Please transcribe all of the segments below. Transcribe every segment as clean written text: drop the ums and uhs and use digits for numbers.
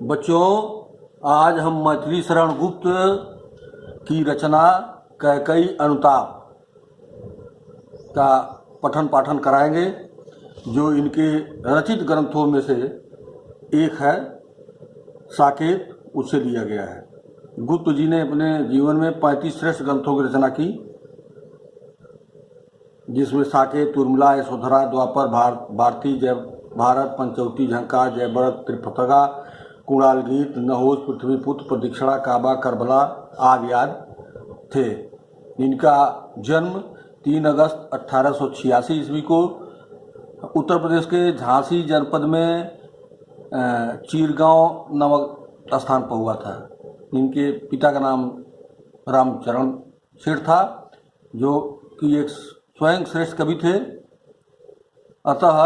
बच्चों, आज हम मैथिली शरण गुप्त की रचना कैकेयी अनुताप का पठन पाठन कराएंगे, जो इनके रचित ग्रंथों में से एक है। साकेत उससे लिया गया है। गुप्त जी ने अपने जीवन में 35 श्रेष्ठ ग्रंथों की रचना की, जिसमें साकेत, उर्मिला, यशोधरा, द्वापर, भारती, जय भारत, पंचवटी, झंकार, जयव्रत, त्रिपथगा, कुणाल गीत, नहोश, पृथ्वीपुत्र, प्रदक्षिणा, काबा, करबला आदि थे। इनका जन्म 3 अगस्त 1886 ईस्वी को उत्तर प्रदेश के झांसी जनपद में चीरगांव नामक स्थान पर हुआ था। इनके पिता का नाम रामचरण सेठ था, जो कि एक स्वयं श्रेष्ठ कवि थे। अतः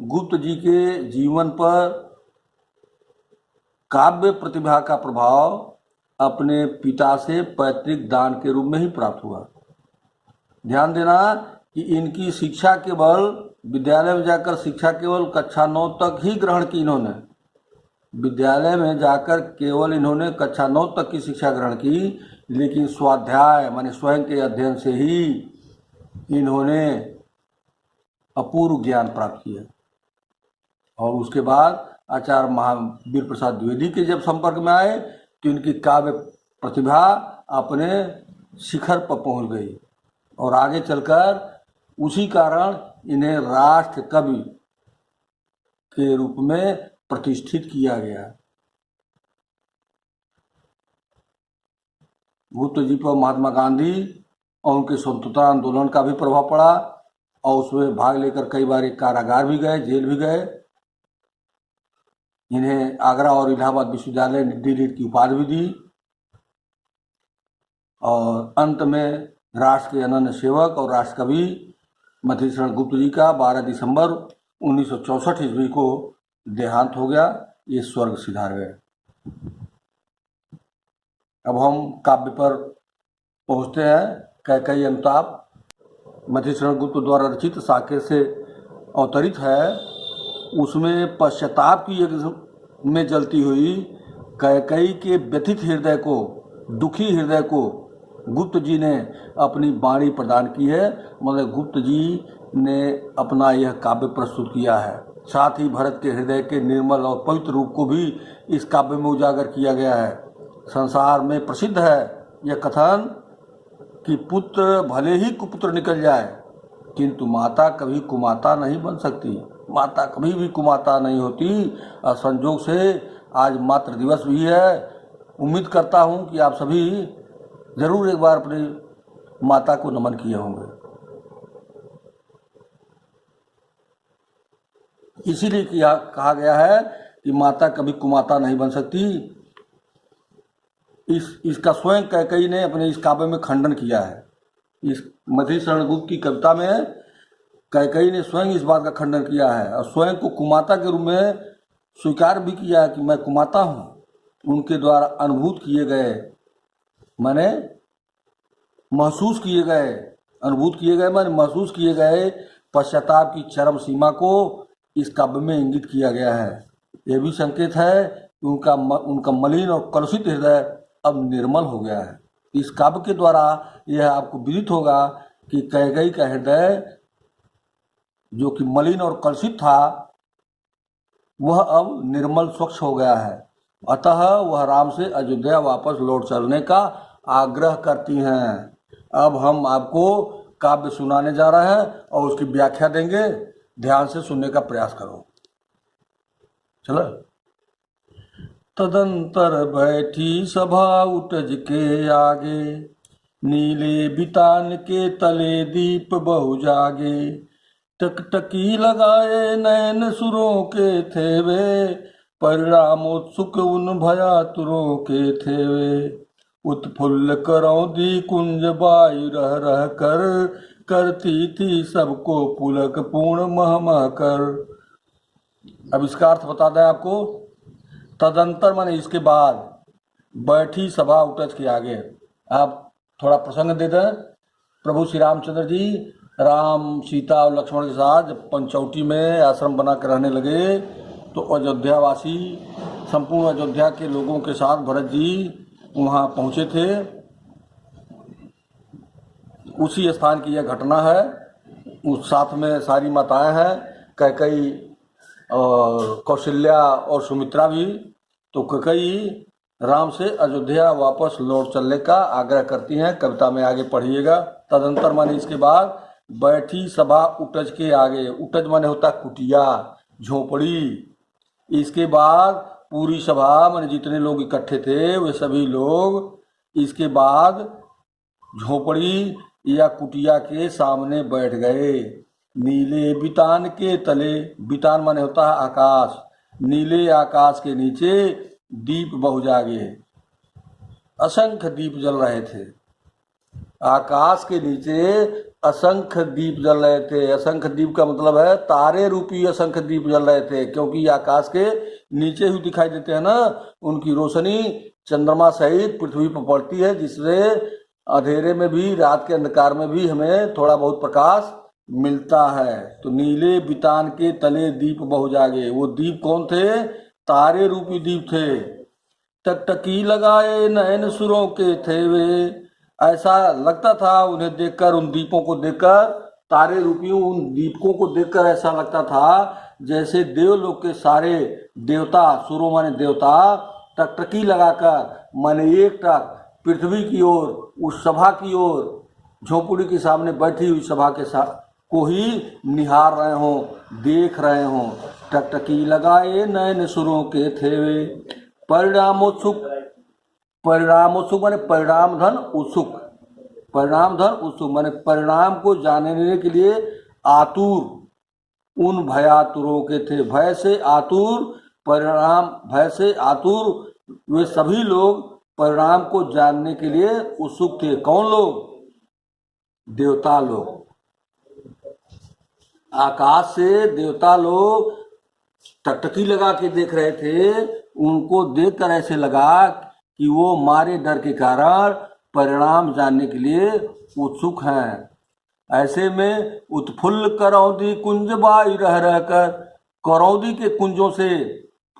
गुप्त जी के जीवन पर काव्य प्रतिभा का प्रभाव अपने पिता से पैतृक दान के रूप में ही प्राप्त हुआ। ध्यान देना कि इनकी शिक्षा केवल विद्यालय में जाकर शिक्षा केवल कक्षा 9 तक ही ग्रहण की। इन्होंने विद्यालय में जाकर केवल इन्होंने कक्षा 9 तक की शिक्षा ग्रहण की, लेकिन स्वाध्याय माने स्वयं के अध्ययन से ही इन्होंने अपूर्व ज्ञान प्राप्त किया। और उसके बाद आचार्य महावीर प्रसाद द्विवेदी के जब संपर्क में आए तो इनकी काव्य प्रतिभा अपने शिखर पर पहुंच गई, और आगे चलकर उसी कारण इन्हें राष्ट्र कवि के रूप में प्रतिष्ठित किया गया। गुप्त जी पर महात्मा गांधी और उनके स्वतंत्रता आंदोलन का भी प्रभाव पड़ा, और उसमें भाग लेकर कई बार कारागार भी गए, जेल भी गए। इन्हें आगरा और इलाहाबाद विश्वविद्यालय ने डीलिट की उपाधि भी दी, और अंत में राष्ट्र के अनन्य सेवक और राष्ट्र कवि मैथिली शरण गुप्त जी का 12 दिसंबर 1964 ईस्वी को देहांत हो गया। ये स्वर्ग सिधार गए। अब हम काव्य पर पहुँचते हैं। कैकेयी अनुताप मैथिली शरण गुप्त द्वारा रचित साकेत से अवतरित है। उसमें पश्चाताप की यज्ञ में जलती हुई कैकेयी के व्यथित हृदय को, दुखी हृदय को गुप्त जी ने अपनी वाणी प्रदान की है। मतलब गुप्त जी ने अपना यह काव्य प्रस्तुत किया है। साथ ही भरत के हृदय के निर्मल और पवित्र रूप को भी इस काव्य में उजागर किया गया है। संसार में प्रसिद्ध है यह कथन कि पुत्र भले ही कुपुत्र निकल जाए, किंतु माता कभी कुमाता नहीं बन सकती। माता कभी भी कुमाता नहीं होती। और संजोग से आज मातृ दिवस भी है। उम्मीद करता हूँ कि आप सभी जरूर एक बार अपनी माता को नमन किए होंगे। इसीलिए कहा गया है कि माता कभी कुमाता नहीं बन सकती। इसका स्वयं कैकेयी ने अपने इस काव्य में खंडन किया है। इस मैथिली शरण गुप्त की कविता में कैकेयी ने स्वयं इस बात का खंडन किया है, और स्वयं को कुमाता के रूप में स्वीकार भी किया है कि मैं कुमाता हूँ। उनके द्वारा अनुभूत किए गए, माने महसूस किए गए, अनुभूत किए गए माने महसूस किए गए पश्चाताप की चरम सीमा को इस काव्य में इंगित किया गया है। यह भी संकेत है कि उनका मलिन और कलुषित हृदय अब निर्मल हो गया है। इस काव्य के द्वारा यह आपको विदित होगा कि कैकेयी का हृदय, जो कि मलिन और कलुषित था, वह अब निर्मल स्वच्छ हो गया है। अतः वह राम से अयोध्या वापस लौट चलने का आग्रह करती हैं। अब हम आपको काव्य सुनाने जा रहे हैं और उसकी व्याख्या देंगे। ध्यान से सुनने का प्रयास करो। चलो। तदंतर बैठी सभा उटज के आगे, नीले बितान के तले दीप बहु जागे। टकटकी लगाए नैन सुरों के थे वे, परिणामोत्सुक उन भयातुरों के थे वे। उत्फुल्ल करौंदी कुंज वायु रह रह कर, करती थी सबको पुलक पूर्ण मह मह कर। अब इसका अर्थ बता दें आपको। तदंतर माने इसके बाद, बैठी सभा उटज के आगे। आप थोड़ा प्रसंग दे दें। प्रभु श्री रामचंद्र जी राम सीता और लक्ष्मण के साथ जब पंचवटी में आश्रम बना कर रहने लगे तो अयोध्यावासी संपूर्ण अयोध्या के लोगों के साथ भरत जी वहाँ पहुँचे थे। उसी स्थान की यह घटना है। उस साथ में सारी माताएं हैं, कैकेयी और कौशल्या और सुमित्रा भी। तो कैकेयी राम से अयोध्या वापस लौट चलने का आग्रह करती हैं। कविता में आगे पढ़िएगा। तदंतर माने इसके बाद बैठी सभा उटज के आगे। उटज माने होता कुटिया, झोपड़ी। इसके बाद पूरी सभा माने जितने लोग इकट्ठे थे वे सभी लोग इसके बाद झोपड़ी या कुटिया के सामने बैठ गए। नीले बितान के तले, बितान माने होता है आकाश, नीले आकाश के नीचे दीप बहु जागे। असंख्य दीप जल रहे थे। आकाश के नीचे असंख्य दीप जल रहे थे। असंख्य दीप का मतलब है तारे रूपी असंख्य दीप जल रहे थे, क्योंकि आकाश के नीचे ही दिखाई देते हैं ना। उनकी रोशनी चंद्रमा सहित पृथ्वी पर पड़ती है, जिससे अंधेरे में भी, रात के अंधकार में भी हमें थोड़ा बहुत प्रकाश मिलता है। तो नीले बितान के तले दीप बहु जागे। वो दीप कौन थे? तारे रूपी दीप थे। टकटकी लगाए नयन सुरों के थे वे। ऐसा लगता था उन्हें देखकर, उन दीपों को देखकर, तारे रूपी उन दीपकों को देखकर ऐसा लगता था जैसे देवलोक के सारे देवता, सुरों माने देवता, टकटकी लगाकर माने एक टक पृथ्वी की ओर, उस सभा की ओर, झोपड़ी के सामने बैठी हुई सभा के साथ को ही निहार रहे हों, देख रहे हों। टकटकी लगाए नयन सुरों के थे वे। परिणामोत्सुक, परिणामोत्सुक माने परिणाम धन उत्सुक, परिणाम धन उत्सुक माने परिणाम को जानने के लिए आतुर उन भयातुरों के थे। भय से आतुर, परिणाम, भय से आतुर वे सभी लोग परिणाम को जानने के लिए उत्सुक थे। कौन लोग? देवता लोग। आकाश से देवता लोग टकटकी लगा के देख रहे थे। उनको देखकर ऐसे लगा कि वो मारे डर के कारण परिणाम जानने के लिए उत्सुक हैं। ऐसे में उत्फुल्ल करौंदी कुंज बाई रह रहकर, करौंदी के कुंजों से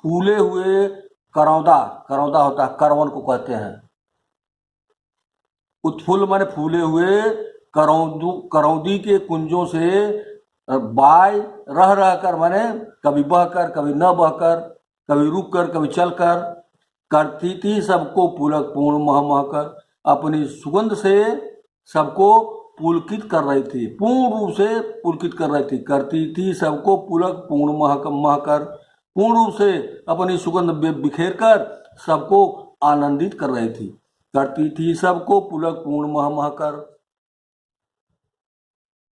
फूले हुए, करौंदा, करौंदा होता है, करवन को कहते हैं। उत्फुल्ल माने फूले हुए, करौंदी के कुंजों से बाय रह रहकर माने कभी बहकर, कभी न बहकर, कभी रुक कर, कभी चलकर, करती थी सबको पुलक पूर्ण मह महकर। अपनी सुगंध से सबको पुलकित कर रही थी, पूर्ण रूप से पुलकित कर रही थी। करती थी सबको पुलक पूर्ण महकर, पूर्ण रूप से अपनी सुगंध बिखेर कर सबको आनंदित कर रही थी। करती थी सबको पुलक पूर्ण मह महकर।